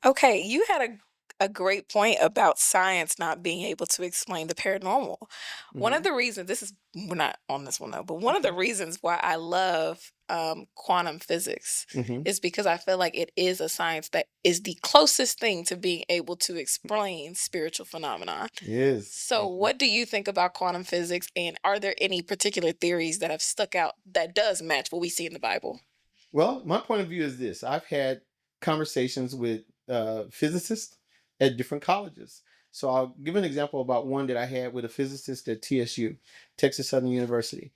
Okay, you had a great point about science not being able to explain the paranormal. One of Hmm. the reasons this is we're not on this one though, but one of the Okay. reasons why I love quantum physics Hmm. is because I feel like it is a science that is the closest thing to being able to explain spiritual phenomena. Yes. So, what do you think about quantum physics, and are there any particular theories that have stuck out that does match what we see in the Bible? Well, my point of view is this. I've had conversations with physicists at different colleges. So I'll give an example about one that I had with a physicist at TSU, Texas Southern University.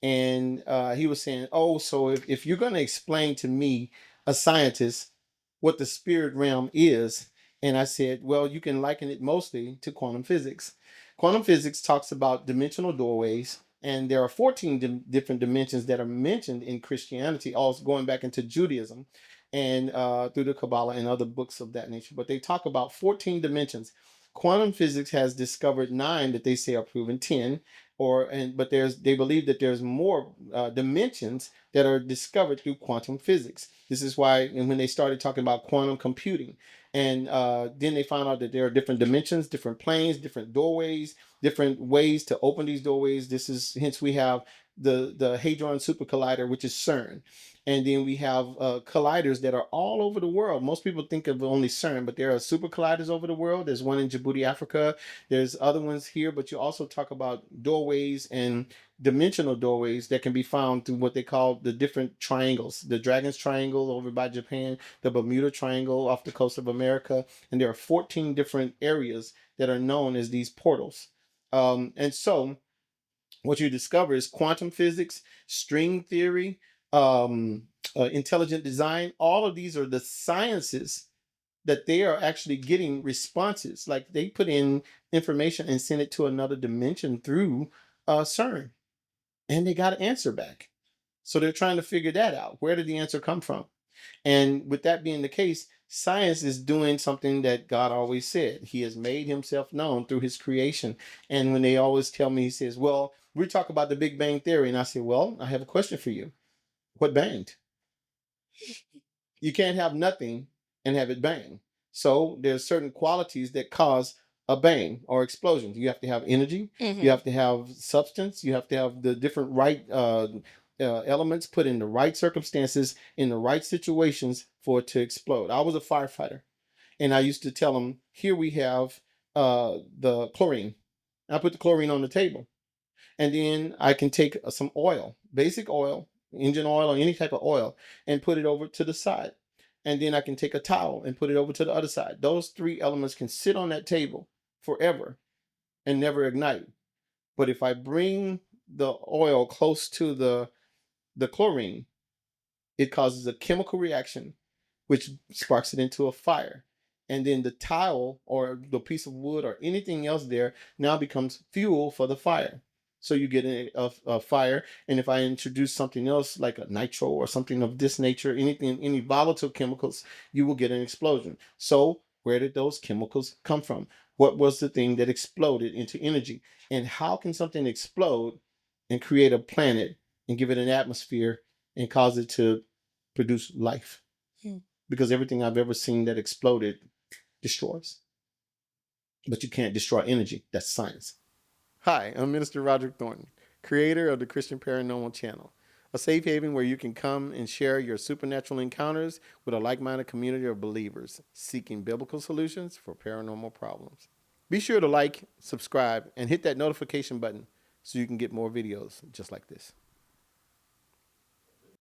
And he was saying, oh, so if you're going to explain to me, a scientist, what the spirit realm is, and I said, well, you can liken it mostly to quantum physics. Quantum physics talks about dimensional doorways, and there are 14 different dimensions that are mentioned in Christianity, also going back into Judaism and through the Kabbalah and other books of that nature. But they talk about 14 dimensions. Quantum physics has discovered nine that they say are proven, 10, but they believe that there's more dimensions that are discovered through quantum physics. This is why, and when they started talking about quantum computing, and then they found out that there are different dimensions, different planes, different doorways, different ways to open these doorways. This is hence we have the Hadron Super Collider, which is CERN, and then we have colliders that are all over the world. Most people think of only CERN, but there are super colliders over the world. There's one in Djibouti, Africa. There's other ones here, but you also talk about doorways and dimensional doorways that can be found through what they call the different triangles. The Dragon's Triangle over by Japan, the Bermuda Triangle off the coast of America, and there are 14 different areas that are known as these portals. And so what you discover is quantum physics, string theory, intelligent design. All of these are the sciences that they are actually getting responses. Like they put in information and send it to another dimension through CERN, and they got an answer back. So they're trying to figure that out. Where did the answer come from? And with that being the case, science is doing something that God always said. He has made himself known through his creation. And when they always tell me, he says, well, we talk about the Big Bang Theory. And I say, well, I have a question for you. What banged? You can't have nothing and have it bang. So there's certain qualities that cause a bang or explosion. You have to have energy. You Hmm. have to have substance. You have to have the different right elements put in the right circumstances in the right situations for it to explode. I was a firefighter, and I used to tell them, here we have the chlorine. I put the chlorine on the table, and then I can take some oil, basic oil, engine oil or any type of oil, and put it over to the side. And then I can take a towel and put it over to the other side. Those three elements can sit on that table forever and never ignite. But if I bring the oil close to the chlorine, it causes a chemical reaction which sparks it into a fire. And then the tile or the piece of wood or anything else there now becomes fuel for the fire. So you get a fire. And if I introduce something else like a nitro or something of this nature, anything, any volatile chemicals, you will get an explosion. So where did those chemicals come from? What was the thing that exploded into energy? And how can something explode and create a planet and give it an atmosphere and cause it to produce life? Because everything I've ever seen that exploded destroys. But you can't destroy energy. That's science. Hi, I'm Minister Roderick Thornton, creator of the Christian Paranormal Channel, a safe haven where you can come and share your supernatural encounters with a like minded community of believers seeking biblical solutions for paranormal problems. Be sure to like, subscribe, and hit that notification button so you can get more videos just like this.